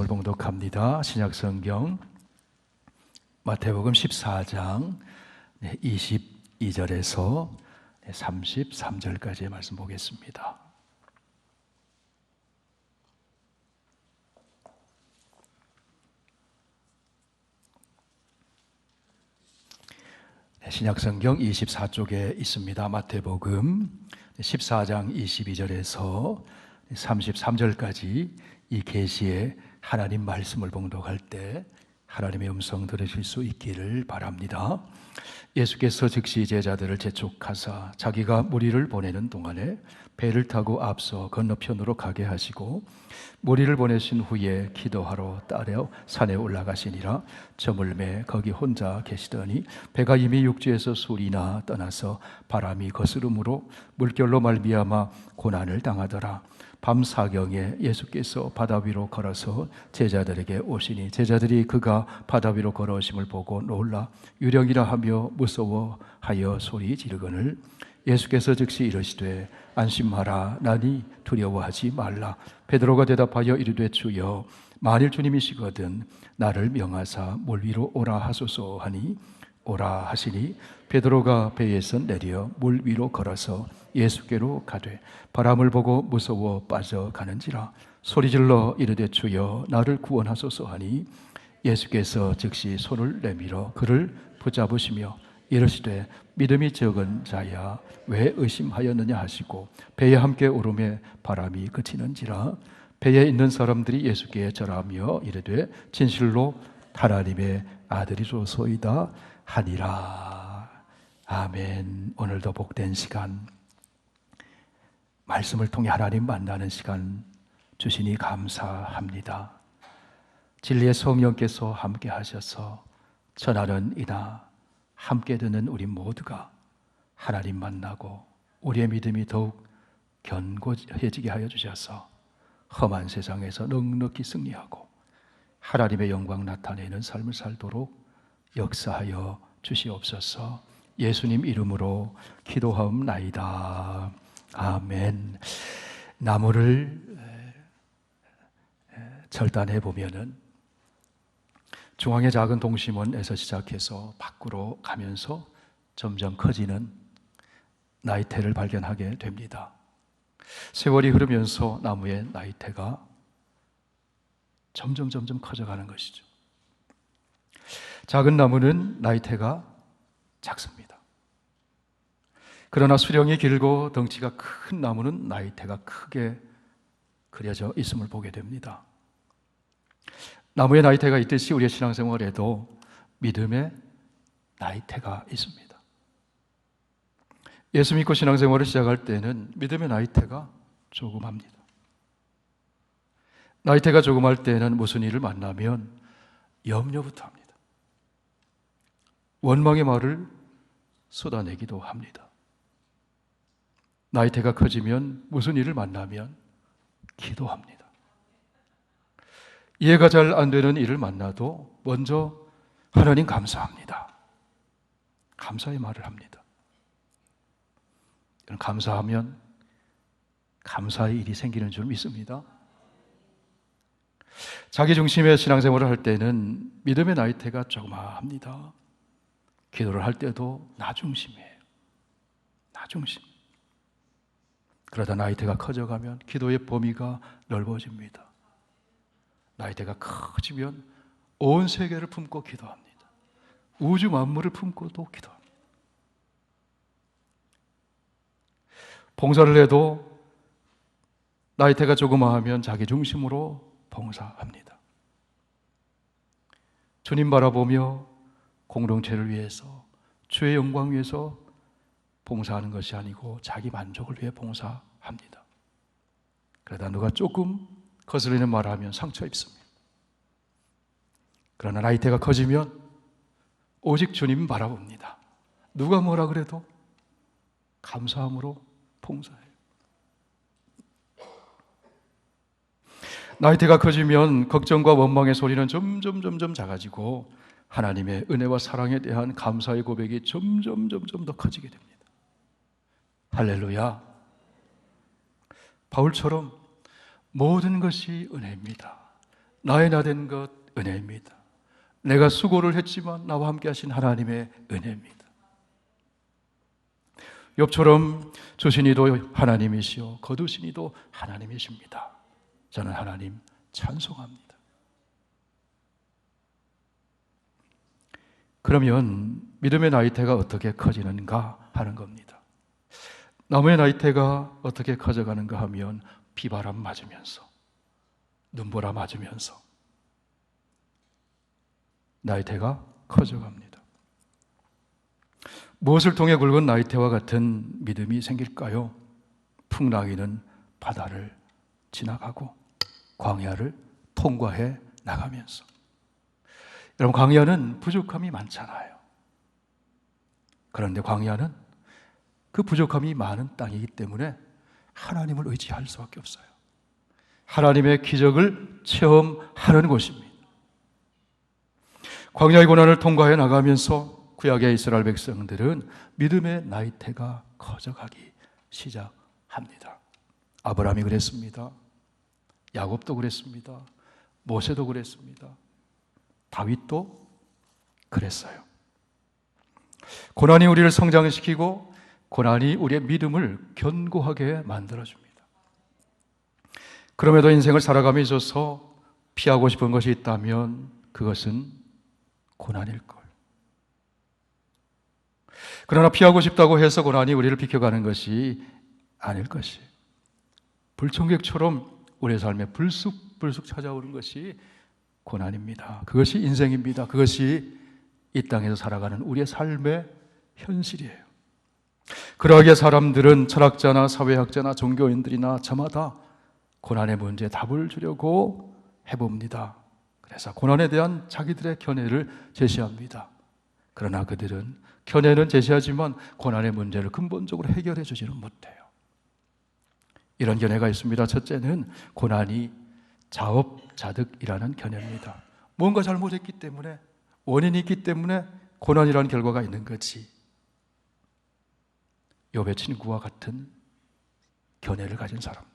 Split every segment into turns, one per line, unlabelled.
봉독합니다. 신약성경 마태복음 14장 22절에서 33절까지의 말씀 보겠습니다. 신약성경 24쪽에 있습니다. 마태복음 14장 22절에서 33절까지 이 계시의 하나님 말씀을 봉독할 때 하나님의 음성 들으실 수 있기를 바랍니다. 예수께서 즉시 제자들을 재촉하사 자기가 무리를 보내는 동안에 배를 타고 앞서 건너편으로 가게 하시고 무리를 보내신 후에 기도하러 따라 산에 올라가시니라. 저물매 거기 혼자 계시더니 배가 이미 육지에서 술이나 떠나서 바람이 거스름으로 물결로 말미암아 고난을 당하더라. 밤 사경에 예수께서 바다 위로 걸어서 제자들에게 오시니 제자들이 그가 바다 위로 걸어오심을 보고 놀라 유령이라 하며 무서워하여 소리 지르거늘 예수께서 즉시 이르시되 안심하라 나니 두려워하지 말라. 베드로가 대답하여 이르되 주여 만일 주님이시거든 나를 명하사 물 위로 오라 하소서 하니 오라 하시니 베드로가 배에서 내려 물 위로 걸어서 예수께로 가되 바람을 보고 무서워 빠져가는지라 소리질러 이르되 주여 나를 구원하소서 하니 예수께서 즉시 손을 내밀어 그를 붙잡으시며 이르시되 믿음이 적은 자야 왜 의심하였느냐 하시고 배에 함께 오르매 바람이 그치는지라. 배에 있는 사람들이 예수께 절하며 이르되 진실로 하나님의 아들이로소이다 하니라. 아멘. 오늘도 복된 시간, 말씀을 통해 하나님 만나는 시간 주시니 감사합니다. 진리의 성령께서 함께 하셔서 전하는 이나 함께 듣는 우리 모두가 하나님 만나고 우리의 믿음이 더욱 견고해지게 하여 주셔서 험한 세상에서 넉넉히 승리하고 하나님의 영광 나타내는 삶을 살도록 역사하여 주시옵소서. 예수님 이름으로 기도하옵나이다. 아멘. 나무를 절단해 보면은 중앙의 작은 동심원에서 시작해서 밖으로 가면서 점점 커지는 나이테를 발견하게 됩니다. 세월이 흐르면서 나무의 나이테가 점점 커져가는 것이죠. 작은 나무는 나이테가 작습니다. 그러나 수령이 길고 덩치가 큰 나무는 나이테가 크게 그려져 있음을 보게 됩니다. 나무의 나이테가 있듯이 우리의 신앙생활에도 믿음의 나이테가 있습니다. 예수 믿고 신앙생활을 시작할 때는 믿음의 나이테가 조그맣니다. 나이테가 조그말 때는 무슨 일을 만나면 염려부터 합니다. 원망의 말을 쏟아내기도 합니다. 나이테가 커지면 무슨 일을 만나면 기도합니다. 이해가 잘 안 되는 일을 만나도 먼저 하나님 감사합니다. 감사의 말을 합니다. 감사하면 감사의 일이 생기는 줄 믿습니다. 자기 중심의 신앙생활을 할 때는 믿음의 나이테가 조그마합니다. 기도를 할 때도 나 중심이에요. 나 중심. 그러다 나이테가 커져가면 기도의 범위가 넓어집니다. 나이테가 커지면 온 세계를 품고 기도합니다. 우주 만물을 품고도 기도합니다. 봉사를 해도 나이테가 조그마하면 자기 중심으로 봉사합니다. 주님 바라보며 공동체를 위해서 주의 영광 위해서 봉사하는 것이 아니고 자기 만족을 위해 봉사합니다. 그러다 누가 조금 거슬리는 말을 하면 상처 입습니다. 그러나 나이테가 커지면 오직 주님 바라봅니다. 누가 뭐라 그래도 감사함으로 봉사해요. 나이테가 커지면 걱정과 원망의 소리는 점점 작아지고 하나님의 은혜와 사랑에 대한 감사의 고백이 점점 더 커지게 됩니다. 할렐루야. 바울처럼 모든 것이 은혜입니다. 나의 나 된 것 은혜입니다. 내가 수고를 했지만 나와 함께 하신 하나님의 은혜입니다. 욥처럼 주신 이도 하나님이시오 거두신 이도 하나님이십니다. 저는 하나님 찬송합니다. 그러면 믿음의 나이테가 어떻게 커지는가 하는 겁니다. 나무의 나이테가 어떻게 커져가는가 하면 비바람 맞으면서 눈보라 맞으면서 나이테가 커져갑니다. 무엇을 통해 굵은 나이테와 같은 믿음이 생길까요? 풍랑이는 바다를 지나가고 광야를 통과해 나가면서. 여러분, 광야는 부족함이 많잖아요. 그런데 광야는 그 부족함이 많은 땅이기 때문에 하나님을 의지할 수밖에 없어요. 하나님의 기적을 체험하는 곳입니다. 광야의 고난을 통과해 나가면서 구약의 이스라엘 백성들은 믿음의 나이테가 커져가기 시작합니다. 아브라함이 그랬습니다. 야곱도 그랬습니다. 모세도 그랬습니다. 다윗도 그랬어요. 고난이 우리를 성장시키고 고난이 우리의 믿음을 견고하게 만들어줍니다. 그럼에도 인생을 살아감에 있어서 피하고 싶은 것이 있다면 그것은 고난일걸. 그러나 피하고 싶다고 해서 고난이 우리를 비켜가는 것이 아닐 것이. 불청객처럼 우리의 삶에 불쑥 찾아오는 것이 고난입니다. 그것이 인생입니다. 그것이 이 땅에서 살아가는 우리의 삶의 현실이에요. 그러하기에 사람들은 철학자나 사회학자나 종교인들이나 저마다 고난의 문제에 답을 주려고 해봅니다. 그래서 고난에 대한 자기들의 견해를 제시합니다. 그러나 그들은 견해는 제시하지만 고난의 문제를 근본적으로 해결해 주지는 못해요. 이런 견해가 있습니다. 첫째는 고난이 자업자득이라는 견해입니다. 뭔가 잘못했기 때문에, 원인이 있기 때문에 고난이라는 결과가 있는 거지. 욥의 친구와 같은 견해를 가진 사람들.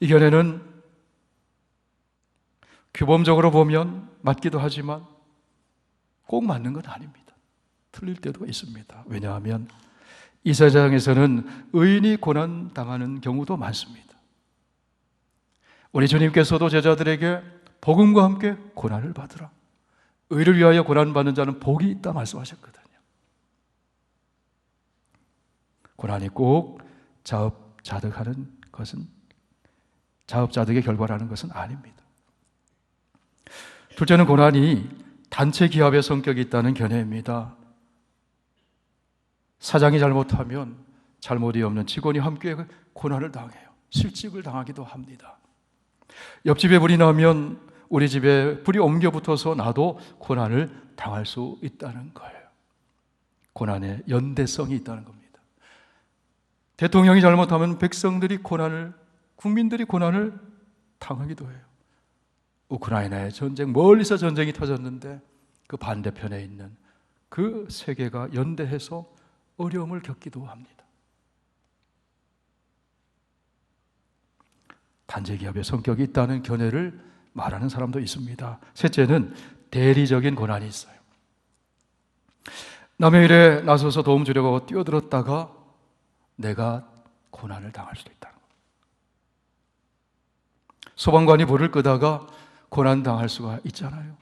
이 견해는 규범적으로 보면 맞기도 하지만 꼭 맞는 건 아닙니다. 틀릴 때도 있습니다. 왜냐하면 이 세상에서는 의인이 고난당하는 경우도 많습니다. 우리 주님께서도 제자들에게 복음과 함께 고난을 받으라. 의를 위하여 고난받는 자는 복이 있다 말씀하셨거든요. 고난이 꼭 자업자득의 결과라는 것은 아닙니다. 둘째는 고난이 단체 기합의 성격이 있다는 견해입니다. 사장이 잘못하면 잘못이 없는 직원이 함께 고난을 당해요. 실직을 당하기도 합니다. 옆집에 불이 나면 우리 집에 불이 옮겨 붙어서 나도 고난을 당할 수 있다는 거예요. 고난의 연대성이 있다는 겁니다. 대통령이 잘못하면 국민들이 고난을 당하기도 해요. 우크라이나의 전쟁, 멀리서 전쟁이 터졌는데 그 반대편에 있는 그 세계가 연대해서 어려움을 겪기도 합니다. 단체기업의 성격이 있다는 견해를 말하는 사람도 있습니다. 셋째는 대리적인 고난이 있어요. 남의 일에 나서서 도움 주려고 뛰어들었다가 내가 고난을 당할 수도 있다는 겁니다. 소방관이 불을 끄다가 고난 당할 수가 있잖아요.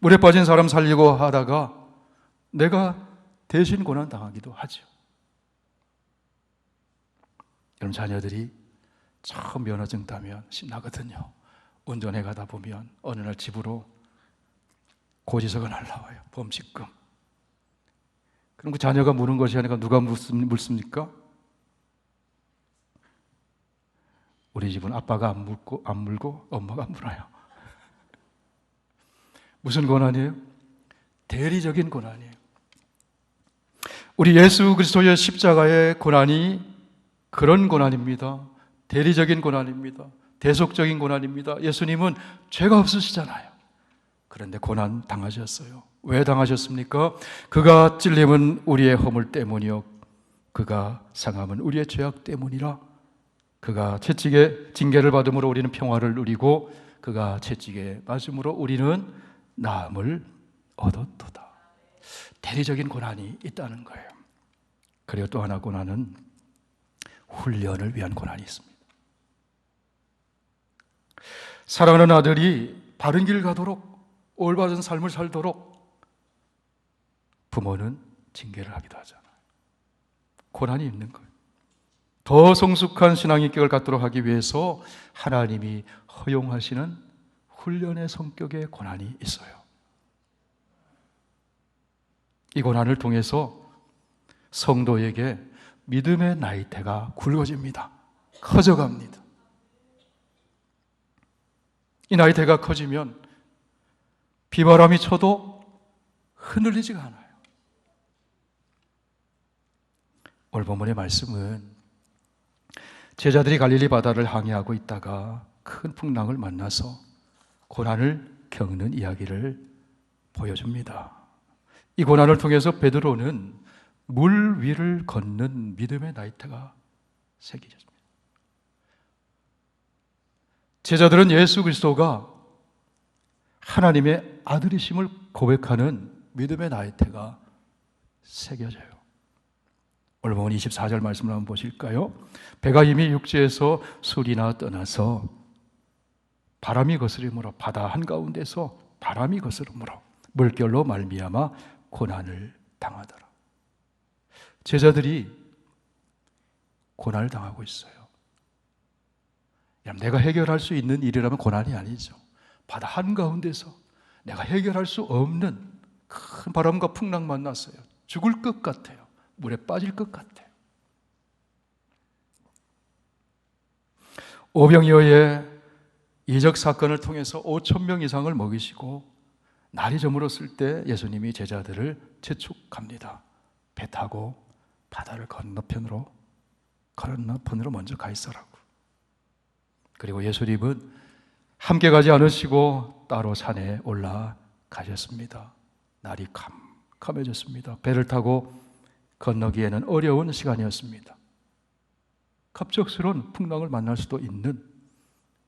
물에 빠진 사람 살리고 하다가 내가 대신 고난 당하기도 하죠. 여러분, 자녀들이 처음 면허증 따면 신나거든요. 운전해 가다 보면 어느 날 집으로 고지서가 날라와요. 범칙금. 그럼 그 자녀가 물은 것이 아니라 누가 묻습니까? 우리 집은 아빠가 안 물고 엄마가 물어요. 무슨 고난이에요? 대리적인 고난이에요. 우리 예수 그리스도의 십자가의 고난이 그런 고난입니다. 대리적인 고난입니다. 대속적인 고난입니다. 예수님은 죄가 없으시잖아요. 그런데 고난 당하셨어요. 왜 당하셨습니까? 그가 찔림은 우리의 허물 때문이요 그가 상함은 우리의 죄악 때문이라 그가 채찍에 징계를 받음으로 우리는 평화를 누리고 그가 채찍에 맞음으로 우리는 나음을 얻었도다. 대리적인 고난이 있다는 거예요. 그리고 또 하나 고난은 훈련을 위한 고난이 있습니다. 사랑하는 아들이 바른 길 가도록 올바른 삶을 살도록 부모는 징계를 하기도 하잖아요. 고난이 있는 거예요. 더 성숙한 신앙인격을 갖도록 하기 위해서 하나님이 허용하시는 훈련의 성격의 고난이 있어요. 이 고난을 통해서 성도에게 믿음의 나이테가 굵어집니다. 커져갑니다. 이 나이테가 커지면 비바람이 쳐도 흔들리지가 않아요. 오늘 본문의 말씀은 제자들이 갈릴리 바다를 항해하고 있다가 큰 풍랑을 만나서 고난을 겪는 이야기를 보여줍니다. 이 고난을 통해서 베드로는 물 위를 걷는 믿음의 나이테가 새겨졌습니다. 제자들은 예수 그리스도가 하나님의 아들이심을 고백하는 믿음의 나이테가 새겨져요. 오늘 보면 24절 말씀을 한번 보실까요? 배가 이미 육지에서 술이나 떠나서 바람이 거스름으로 바다 한가운데서 바람이 거스름으로 물결로 말미암아 고난을 당하더라. 제자들이 고난을 당하고 있어요. 내가 해결할 수 있는 일이라면 고난이 아니죠. 바다 한가운데서 내가 해결할 수 없는 큰 바람과 풍랑 만났어요. 죽을 것 같아요. 물에 빠질 것 같아요. 오병이어의 이적 사건을 통해서 5,000명 이상을 먹이시고 날이 저물었을 때 예수님이 제자들을 재촉합니다. 배 타고 바다를 건너편으로 먼저 가 있으라고. 그리고 예수님은 함께 가지 않으시고 따로 산에 올라가셨습니다. 날이 캄캄해졌습니다. 배를 타고 건너기에는 어려운 시간이었습니다. 갑작스러운 풍랑을 만날 수도 있는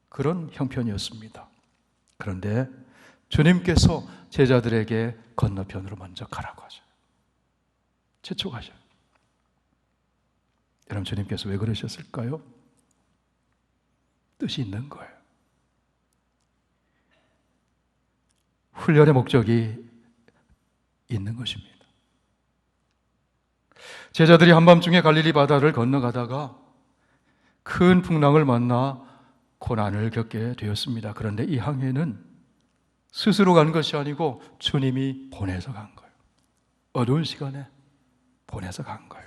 그런 형편이었습니다. 그런데 주님께서 제자들에게 건너편으로 먼저 가라고 하셔요. 재촉하셔요. 여러분, 주님께서 왜 그러셨을까요? 뜻이 있는 거예요. 훈련의 목적이 있는 것입니다. 제자들이 한밤중에 갈릴리 바다를 건너가다가 큰 풍랑을 만나 고난을 겪게 되었습니다. 그런데 이 항해는 스스로 간 것이 아니고 주님이 보내서 간 거예요. 어두운 시간에 보내서 간 거예요.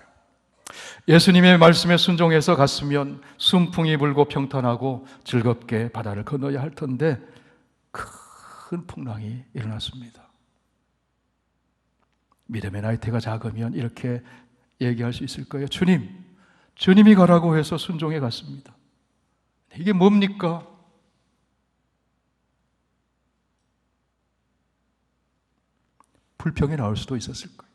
예수님의 말씀에 순종해서 갔으면 순풍이 불고 평탄하고 즐겁게 바다를 건너야 할 텐데 큰 풍랑이 일어났습니다. 믿음의 나이테가 작으면 이렇게 얘기할 수 있을 거예요. 주님이 가라고 해서 순종해 갔습니다. 이게 뭡니까? 불평이 나올 수도 있었을 거예요.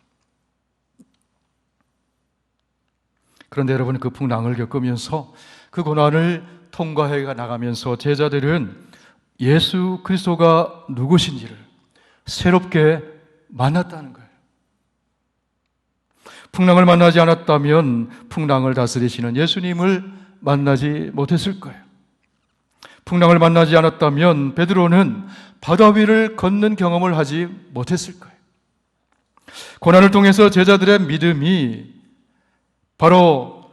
그런데 여러분, 그 풍랑을 겪으면서 그 고난을 통과해 나가면서 제자들은 예수 그리스도가 누구신지를 새롭게 만났다는 거예요. 풍랑을 만나지 않았다면 풍랑을 다스리시는 예수님을 만나지 못했을 거예요. 풍랑을 만나지 않았다면 베드로는 바다 위를 걷는 경험을 하지 못했을 거예요. 고난을 통해서 제자들의 믿음이 바로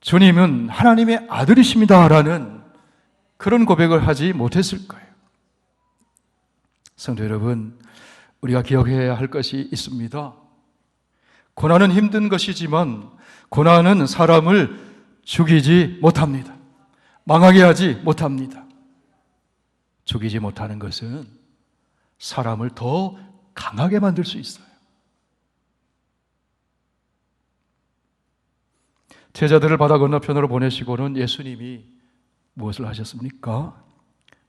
주님은 하나님의 아들이십니다라는 그런 고백을 하지 못했을 거예요. 성도 여러분, 우리가 기억해야 할 것이 있습니다. 고난은 힘든 것이지만 고난은 사람을 죽이지 못합니다. 망하게 하지 못합니다. 죽이지 못하는 것은 사람을 더 강하게 만들 수 있어요. 제자들을 바다 건너편으로 보내시고는 예수님이 무엇을 하셨습니까?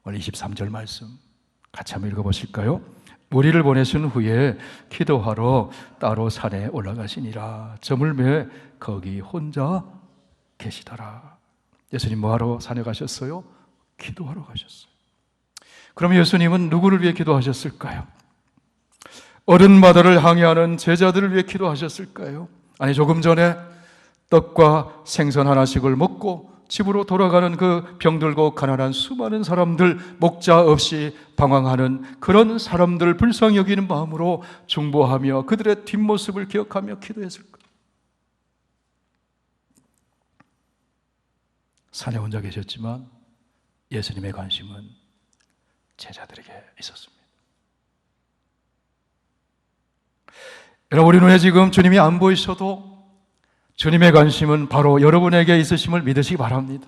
오늘 23절 말씀 같이 한번 읽어보실까요? 무리를 보내신 후에 기도하러 따로 산에 올라가시니라. 저물매 거기 혼자 계시더라. 예수님 뭐하러 산에 가셨어요? 기도하러 가셨어요. 그럼 예수님은 누구를 위해 기도하셨을까요? 어른마다를 항해하는 제자들을 위해 기도하셨을까요? 아니, 조금 전에 떡과 생선 하나씩을 먹고 집으로 돌아가는 그 병들고 가난한 수많은 사람들, 목자 없이 방황하는 그런 사람들 불쌍히 여기는 마음으로 중보하며 그들의 뒷모습을 기억하며 기도했을까? 산에 혼자 계셨지만 예수님의 관심은 제자들에게 있었습니다. 여러분, 우리 눈에 지금 주님이 안 보이셔도 주님의 관심은 바로 여러분에게 있으심을 믿으시기 바랍니다.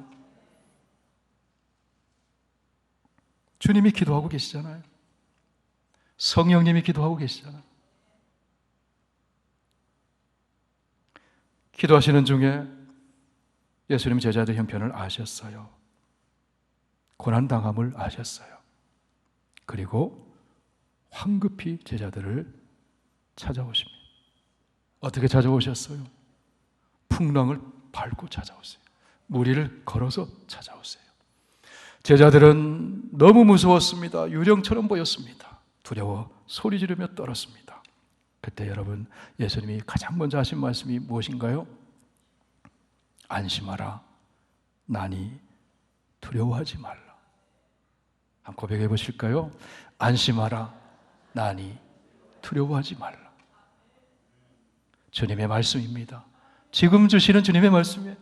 주님이 기도하고 계시잖아요. 성령님이 기도하고 계시잖아요. 기도하시는 중에 예수님 제자들 형편을 아셨어요. 고난당함을 아셨어요. 그리고 황급히 제자들을 찾아오십니다. 어떻게 찾아오셨어요? 풍랑을 밟고 찾아오세요. 무리를 걸어서 찾아오세요. 제자들은 너무 무서웠습니다. 유령처럼 보였습니다. 두려워 소리 지르며 떨었습니다. 그때 여러분, 예수님이 가장 먼저 하신 말씀이 무엇인가요? 안심하라, 나니 두려워하지 말라. 한번 고백해 보실까요? 안심하라, 나니 두려워하지 말라. 주님의 말씀입니다. 지금 주시는 주님의 말씀이에요.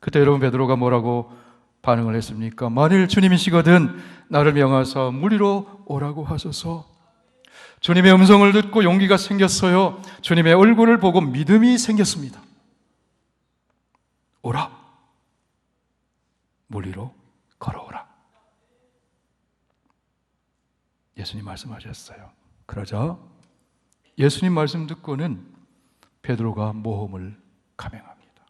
그때 여러분, 베드로가 뭐라고 반응을 했습니까? 만일 주님이시거든 나를 명하사 무리로 오라고 하소서. 주님의 음성을 듣고 용기가 생겼어요. 주님의 얼굴을 보고 믿음이 생겼습니다. 오라, 무리로 걸어오라. 예수님 말씀하셨어요. 그러자 예수님 말씀 듣고는 베드로가 모험을 감행합니다.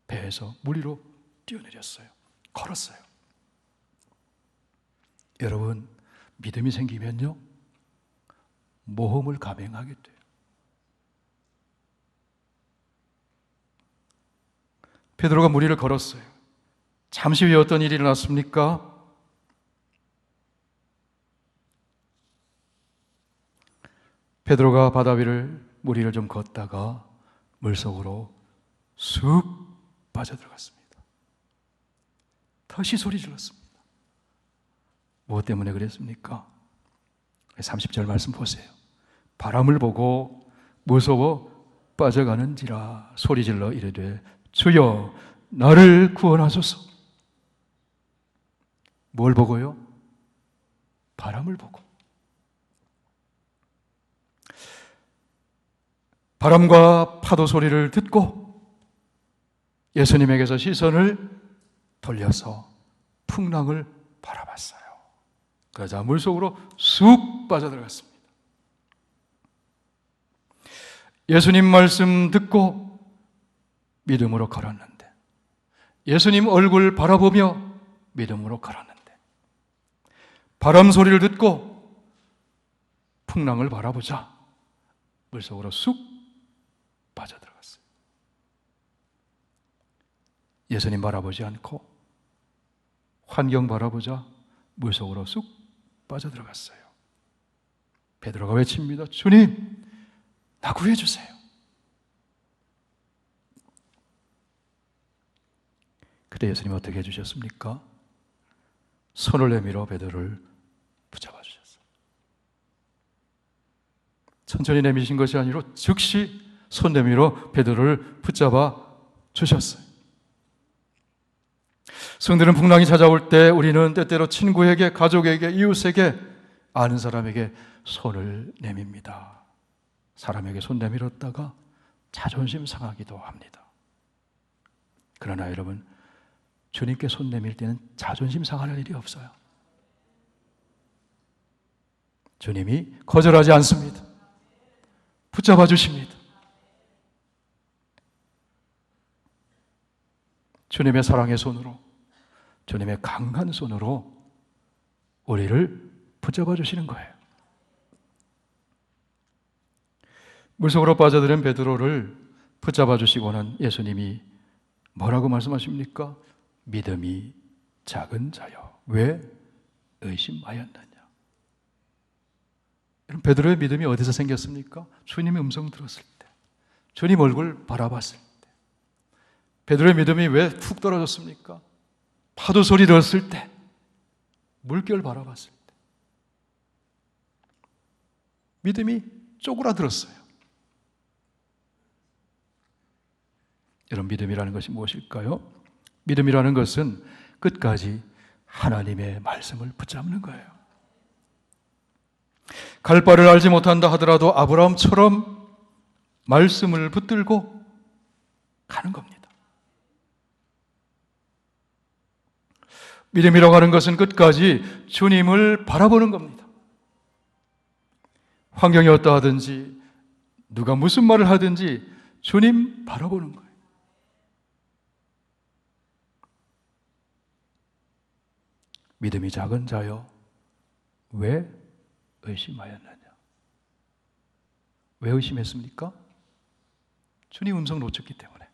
배에서 무리로 뛰어내렸어요. 걸었어요. 여러분, 믿음이 생기면요, 모험을 감행하게 돼요. 베드로가 무리를 걸었어요. 잠시 후에 어떤 일이 일어났습니까? 베드로가 바다 위를 무리를 좀 걷다가 물속으로 쑥 빠져들어갔습니다. 다시 소리 질렀습니다. 무엇 때문에 그랬습니까? 30절 말씀 보세요. 바람을 보고 무서워 빠져가는지라 소리 질러 이르되 주여 나를 구원하소서. 뭘 보고요? 바람을 보고. 바람과 파도 소리를 듣고 예수님에게서 시선을 돌려서 풍랑을 바라봤어요. 그러자 물속으로 쑥 빠져들어갔습니다. 예수님 말씀 듣고 믿음으로 걸었는데, 예수님 얼굴 바라보며 믿음으로 걸었는데, 바람 소리를 듣고 풍랑을 바라보자 물속으로 쑥 빠져들어갔어요. 예수님 바라보지 않고 환경 바라보자 물속으로 쑥 빠져들어갔어요. 베드로가 외칩니다. 주님, 나 구해주세요. 그때 예수님 어떻게 해주셨습니까? 손을 내밀어 베드로를 붙잡아 주셨어요. 천천히 내미신 것이 아니라 즉시 손 내밀어 베드로를 붙잡아 주셨어요. 성들은 풍랑이 찾아올 때 우리는 때때로 친구에게, 가족에게, 이웃에게, 아는 사람에게 손을 내밉니다. 사람에게 손 내밀었다가 자존심 상하기도 합니다. 그러나 여러분, 주님께 손 내밀 때는 자존심 상하는 일이 없어요. 주님이 거절하지 않습니다. 붙잡아 주십니다. 주님의 사랑의 손으로, 주님의 강한 손으로 우리를 붙잡아 주시는 거예요. 물속으로 빠져드는 베드로를 붙잡아 주시고는 예수님이 뭐라고 말씀하십니까? 믿음이 작은 자여, 왜 의심하였느냐? 여러분, 베드로의 믿음이 어디서 생겼습니까? 주님의 음성 들었을 때, 주님 얼굴 바라봤을 때. 베드로의 믿음이 왜 툭 떨어졌습니까? 파도 소리 들었을 때, 물결 바라봤을 때. 믿음이 쪼그라들었어요. 여러분, 믿음이라는 것이 무엇일까요? 믿음이라는 것은 끝까지 하나님의 말씀을 붙잡는 거예요. 갈 바를 알지 못한다 하더라도 아브라함처럼 말씀을 붙들고 가는 겁니다. 믿음이라고 하는 것은 끝까지 주님을 바라보는 겁니다. 환경이 어떠하든지 누가 무슨 말을 하든지 주님 바라보는 거예요. 믿음이 작은 자여, 왜 의심하였느냐? 왜 의심했습니까? 주님 음성 놓쳤기 때문에,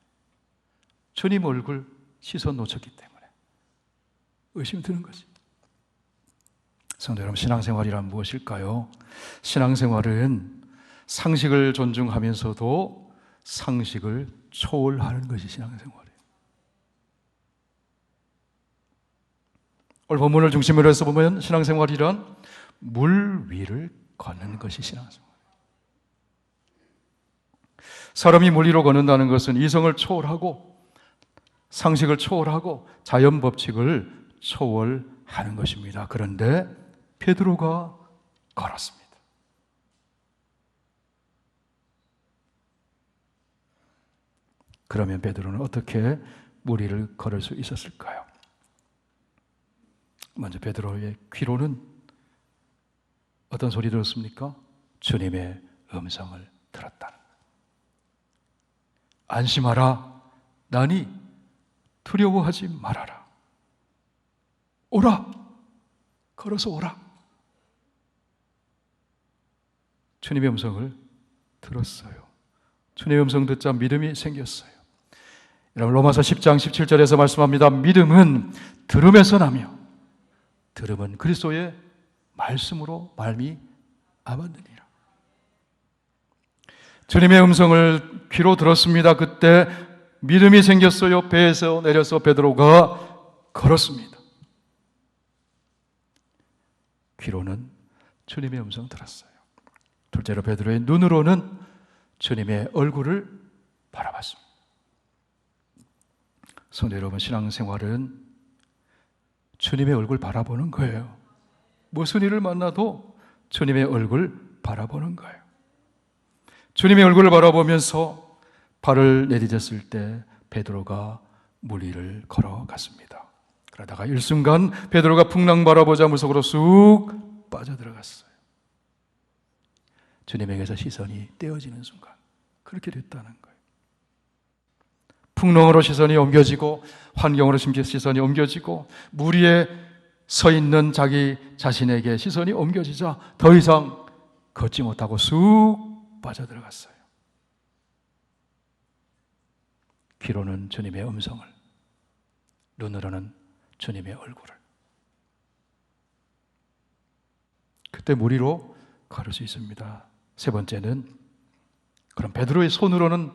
주님 얼굴 시선 놓쳤기 때문에 의심이 드는 거지. 성도 여러분, 신앙생활이란 무엇일까요? 신앙생활은 상식을 존중하면서도 상식을 초월하는 것이 신앙생활이에요. 오늘 본문을 중심으로 해서 보면 신앙생활이란 물 위를 걷는 것이 신앙생활이에요. 사람이 물 위로 걷는다는 것은 이성을 초월하고 상식을 초월하고 자연 법칙을 초월하는 것입니다. 그런데 베드로가 걸었습니다. 그러면 베드로는 어떻게 물 위를 걸을 수 있었을까요? 먼저 베드로의 귀로는 어떤 소리 들었습니까? 주님의 음성을 들었다는 거예요. 안심하라, 나니 두려워하지 말아라. 오라, 걸어서 오라. 주님의 음성을 들었어요. 주님의 음성 듣자 믿음이 생겼어요. 여러분, 로마서 10장 17절에서 말씀합니다. 믿음은 들음에서 나며 들음은 그리스도의 말씀으로 말미암았느니라. 주님의 음성을 귀로 들었습니다. 그때 믿음이 생겼어요. 배에서 내려서 베드로가 걸었습니다. 귀로는 주님의 음성 들었어요. 둘째로 베드로의 눈으로는 주님의 얼굴을 바라봤습니다. 성도 여러분, 신앙생활은 주님의 얼굴 바라보는 거예요. 무슨 일을 만나도 주님의 얼굴 바라보는 거예요. 주님의 얼굴을 바라보면서 발을 내디뎠을 때 베드로가 물 위를 걸어갔습니다. 그러다가 일순간 베드로가 풍랑 바라보자 물속으로 쑥 빠져들어갔어요. 주님에게서 시선이 떼어지는 순간 그렇게 됐다는 거예요. 풍랑으로 시선이 옮겨지고 환경으로 시선이 옮겨지고 물 위에 서 있는 자기 자신에게 시선이 옮겨지자 더 이상 걷지 못하고 쑥 빠져들어갔어요. 귀로는 주님의 음성을, 눈으로는 주님의 얼굴을. 그때 물 위로 걸을 수 있습니다. 세 번째는, 그럼 베드로의 손으로는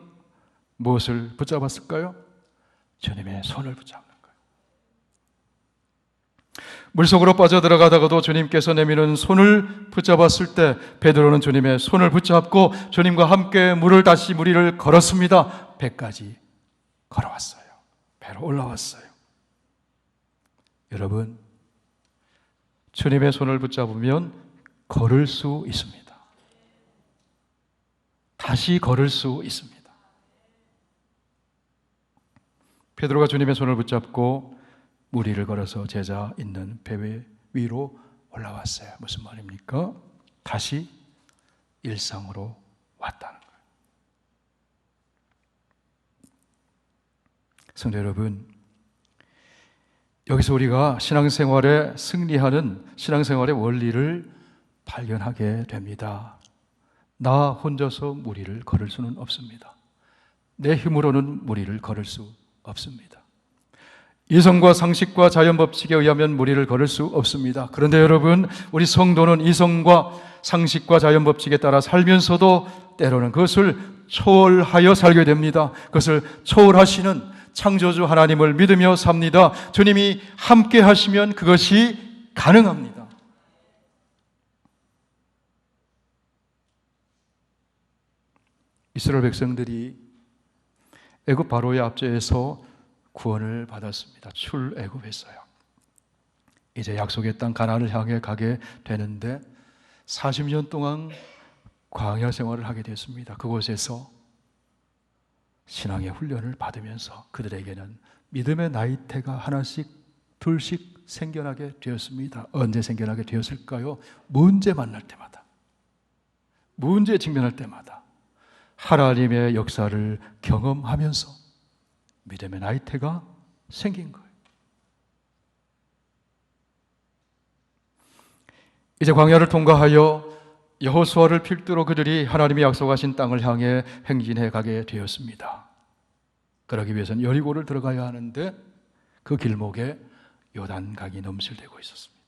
무엇을 붙잡았을까요? 주님의 손을 붙잡는 거예요. 물속으로 빠져들어가다가도 주님께서 내미는 손을 붙잡았을 때 베드로는 주님의 손을 붙잡고 주님과 함께 물을 다시 물 위를 걸었습니다. 배까지 걸어왔어요. 배로 올라왔어요. 여러분, 주님의 손을 붙잡으면 걸을 수 있습니다. 다시 걸을 수 있습니다. 베드로가 주님의 손을 붙잡고 물 위를 걸어서 제자 있는 배 위로 올라왔어요. 무슨 말입니까? 다시 일상으로 왔다는 거예요. 성도 여러분, 여기서 우리가 신앙생활에 승리하는 신앙생활의 원리를 발견하게 됩니다. 나 혼자서 물 위를 걸을 수는 없습니다. 내 힘으로는 무리를 걸을 수 없습니다. 이성과 상식과 자연법칙에 의하면 무리를 걸을 수 없습니다. 그런데 여러분, 우리 성도는 이성과 상식과 자연법칙에 따라 살면서도 때로는 그것을 초월하여 살게 됩니다. 그것을 초월하시는 창조주 하나님을 믿으며 삽니다. 주님이 함께 하시면 그것이 가능합니다. 이스라엘 백성들이 애굽 바로의 압제에서 구원을 받았습니다. 출애굽했어요. 이제 약속의 땅 가나안을 향해 가게 되는데 40년 동안 광야 생활을 하게 됐습니다. 그곳에서 신앙의 훈련을 받으면서 그들에게는 믿음의 나이테가 하나씩 둘씩 생겨나게 되었습니다. 언제 생겨나게 되었을까요? 문제 만날 때마다, 문제에 직면할 때마다 하나님의 역사를 경험하면서 믿음의 나이테가 생긴 거예요. 이제 광야를 통과하여 여호수아를 필두로 그들이 하나님이 약속하신 땅을 향해 행진해 가게 되었습니다. 그러기 위해서는 여리고를 들어가야 하는데 그 길목에 요단강이 넘실대고 있었습니다.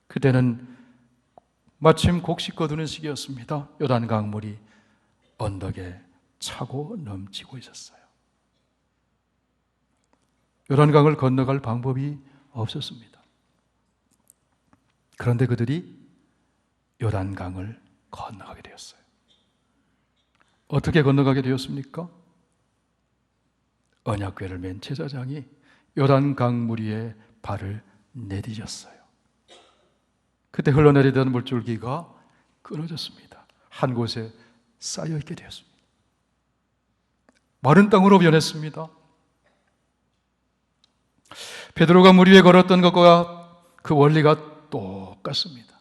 그때는 마침 곡식 거두는 시기였습니다. 요단강 물이 언덕에 차고 넘치고 있었어요. 요단강을 건너갈 방법이 없었습니다. 그런데 그들이 요단강을 건너가게 되었어요. 어떻게 건너가게 되었습니까? 언약궤를 맨 제사장이 요단강 물 위에 발을 내디뎠어요. 그때 흘러내리던 물줄기가 끊어졌습니다. 한 곳에 쌓여있게 되었습니다. 마른 땅으로 변했습니다. 베드로가 물 위에 걸었던 것과 그 원리가 똑같습니다.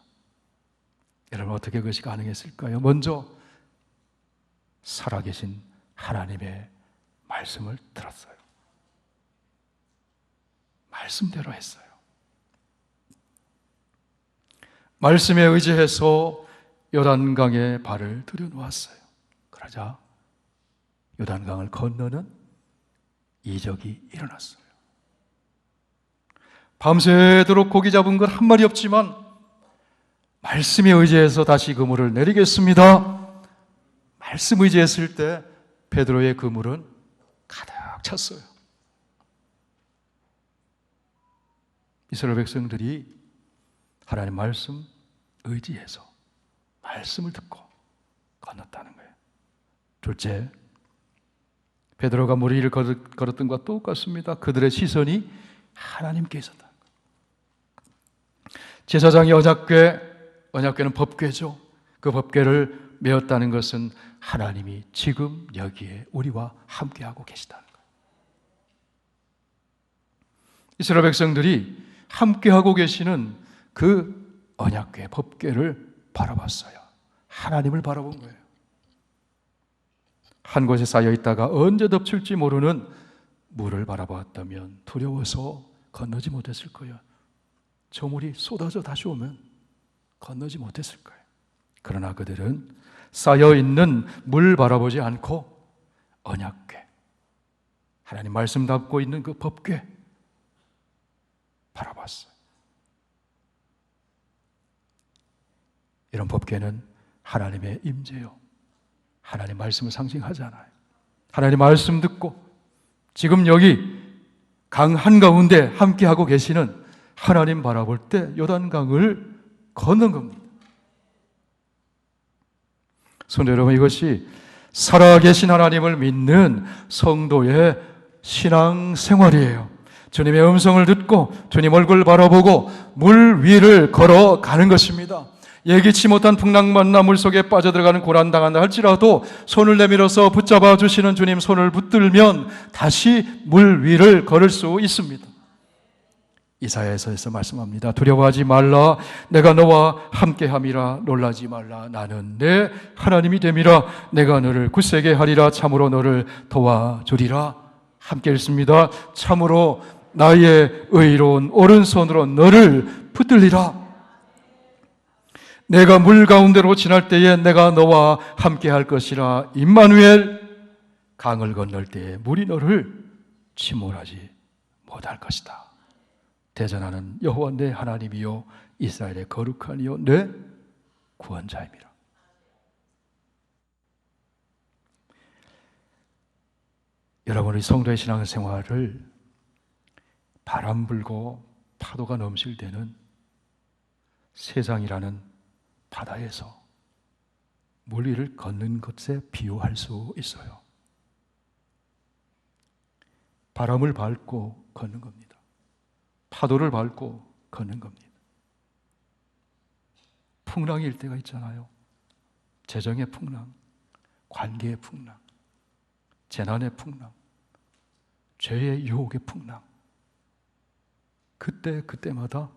여러분, 어떻게 그것이 가능했을까요? 먼저 살아계신 하나님의 말씀을 들었어요. 말씀대로 했어요. 말씀에 의지해서 요단강에 발을 들여놓았어요. 그러자 요단강을 건너는 이적이 일어났어요. 밤새도록 고기 잡은 건 한 마리 없지만 말씀에 의지해서 다시 그물을 내리겠습니다. 말씀 의지했을 때 베드로의 그물은 가득 찼어요. 이스라엘 백성들이 하나님 말씀 의지해서 말씀을 듣고 건넜다는 거예요. 둘째, 베드로가 물 위를 걸었던 것과 똑같습니다. 그들의 시선이 하나님께 있었다는 거예요. 제사장이 언약궤는 법궤죠. 그 법궤를 메었다는 것은 하나님이 지금 여기에 우리와 함께하고 계시다는 거예요. 이스라엘 백성들이 함께하고 계시는 그 언약궤, 법궤를 바라봤어요. 하나님을 바라본 거예요. 한 곳에 쌓여 있다가 언제 덮칠지 모르는 물을 바라보았다면 두려워서 건너지 못했을 거예요. 저 물이 쏟아져 다시 오면 건너지 못했을 거예요. 그러나 그들은 쌓여있는 물 바라보지 않고 언약궤, 하나님 말씀 담고 있는 그 법궤 바라봤어요. 이런 법궤는 하나님의 임재요, 하나님 말씀을 상징하잖아요. 하나님 말씀 듣고 지금 여기 강 한가운데 함께하고 계시는 하나님 바라볼 때 요단강을 건넌 겁니다. 성도 여러분, 이것이 살아계신 하나님을 믿는 성도의 신앙생활이에요. 주님의 음성을 듣고 주님 얼굴 바라보고 물 위를 걸어가는 것입니다. 예기치 못한 풍랑만나 물속에 빠져들어가는 고난당한다 할지라도 손을 내밀어서 붙잡아 주시는 주님 손을 붙들면 다시 물 위를 걸을 수 있습니다. 이사야서에서 말씀합니다. 두려워하지 말라, 내가 너와 함께함이라. 놀라지 말라, 나는 내 하나님이 됨이라. 내가 너를 굳세게 하리라. 참으로 너를 도와주리라. 함께 읽습니다. 참으로 나의 의로운 오른손으로 너를 붙들리라. 내가 물 가운데로 지날 때에 내가 너와 함께할 것이라. 임마누엘, 강을 건널 때에 물이 너를 침몰하지 못할 것이다. 대전하는 여호와 내 하나님이요 이스라엘의 거룩한 이요 내 구원자입니다. 여러분의 성도의 신앙생활을 바람 불고 파도가 넘칠 때는 세상이라는 바다에서 물 위를 걷는 것에 비유할 수 있어요. 바람을 밟고 걷는 겁니다. 파도를 밟고 걷는 겁니다. 풍랑일 때가 있잖아요. 재정의 풍랑, 관계의 풍랑, 재난의 풍랑, 죄의 유혹의 풍랑. 그때마다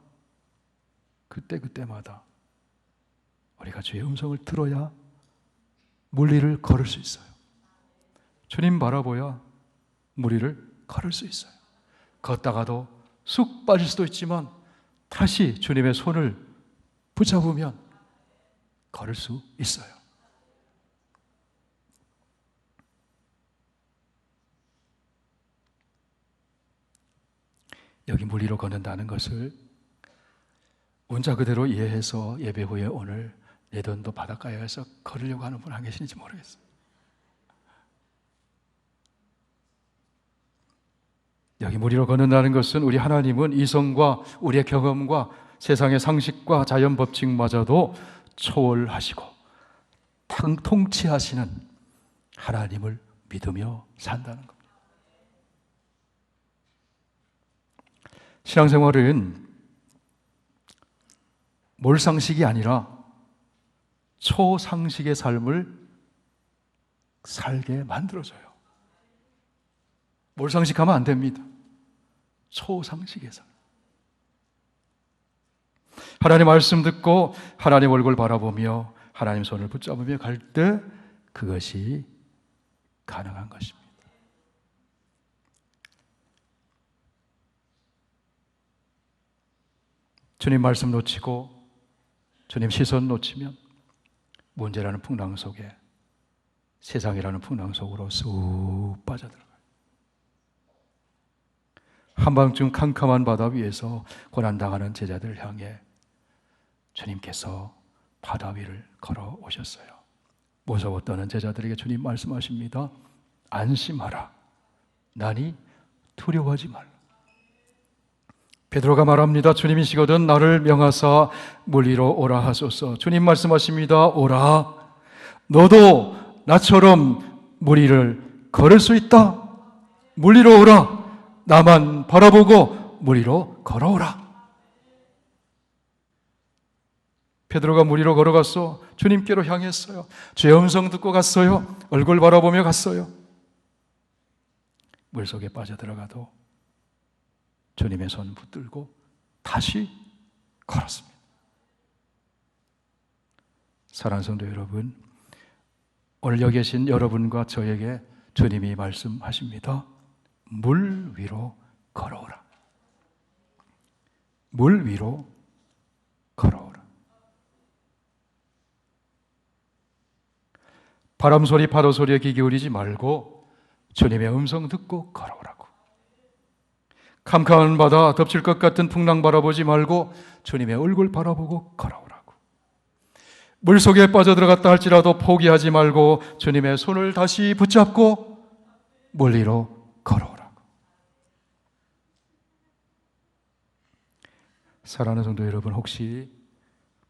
우리가 주의 음성을 들어야 물 위를 걸을 수 있어요. 주님 바라보야 물 위를 걸을 수 있어요. 걷다가도 쑥 빠질 수도 있지만 다시 주님의 손을 붙잡으면 걸을 수 있어요. 여기 물 위로 걷는다는 것을 원자 그대로 이해해서 예배 후에 오늘 내돈도 바닷가에서 걸으려고 하는 분 안 계시는지 모르겠어요. 여기 물 위로 걷는다는 것은 우리 하나님은 이성과 우리의 경험과 세상의 상식과 자연 법칙마저도 초월하시고 통치하시는 하나님을 믿으며 산다는 겁니다. 신앙생활은 몰상식이 아니라 초상식의 삶을 살게 만들어줘요. 몰상식하면 안 됩니다. 초상식의 삶. 하나님 말씀 듣고 하나님 얼굴 바라보며 하나님 손을 붙잡으며 갈 때 그것이 가능한 것입니다. 주님 말씀 놓치고 주님 시선 놓치면 문제라는 풍랑 속에, 세상이라는 풍랑 속으로 쑥 빠져들어가요. 한밤중 캄캄한 바다 위에서 고난당하는 제자들을 향해 주님께서 바다 위를 걸어오셨어요. 무서워 떠는 제자들에게 주님 말씀하십니다. 안심하라. 나니 두려워하지 말라. 베드로가 말합니다. 주님이시거든 나를 명하사 물 위로 오라 하소서. 주님 말씀하십니다. 오라. 너도 나처럼 물 위를 걸을 수 있다. 물 위로 오라. 나만 바라보고 물 위로 걸어오라. 베드로가 물 위로 걸어갔어. 주님께로 향했어요. 주의 음성 듣고 갔어요. 얼굴 바라보며 갔어요. 물속에 빠져들어가도 주님의 손 붙들고 다시 걸었습니다. 사랑하는 성도 여러분, 오늘 여기 계신 여러분과 저에게 주님이 말씀하십니다. 물 위로 걸어오라. 물 위로 걸어오라. 바람 소리, 파도 소리에 귀 기울이지 말고 주님의 음성 듣고 걸어오라고. 캄캄한 바다, 덮칠 것 같은 풍랑 바라보지 말고 주님의 얼굴 바라보고 걸어오라고. 물속에 빠져들어갔다 할지라도 포기하지 말고 주님의 손을 다시 붙잡고 물 위로 걸어오라고. 사랑하는 성도 여러분, 혹시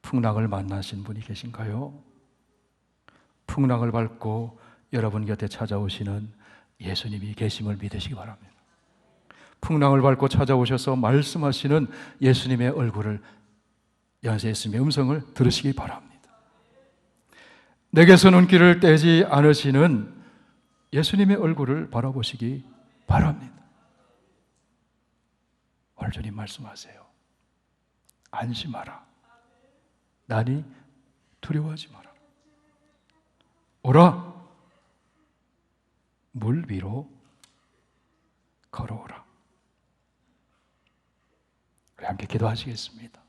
풍랑을 만나신 분이 계신가요? 풍랑을 밟고 여러분 곁에 찾아오시는 예수님이 계심을 믿으시기 바랍니다. 풍랑을 밟고 찾아오셔서 말씀하시는 예수님의 얼굴을, 예수님의 음성을 들으시기 바랍니다. 내게서 눈길을 떼지 않으시는 예수님의 얼굴을 바라보시기 바랍니다. 오늘 주님 말씀하세요. 안심하라. 나니 두려워하지 마라. 오라. 물 위로 걸어오라. 우리 함께 기도하시겠습니다.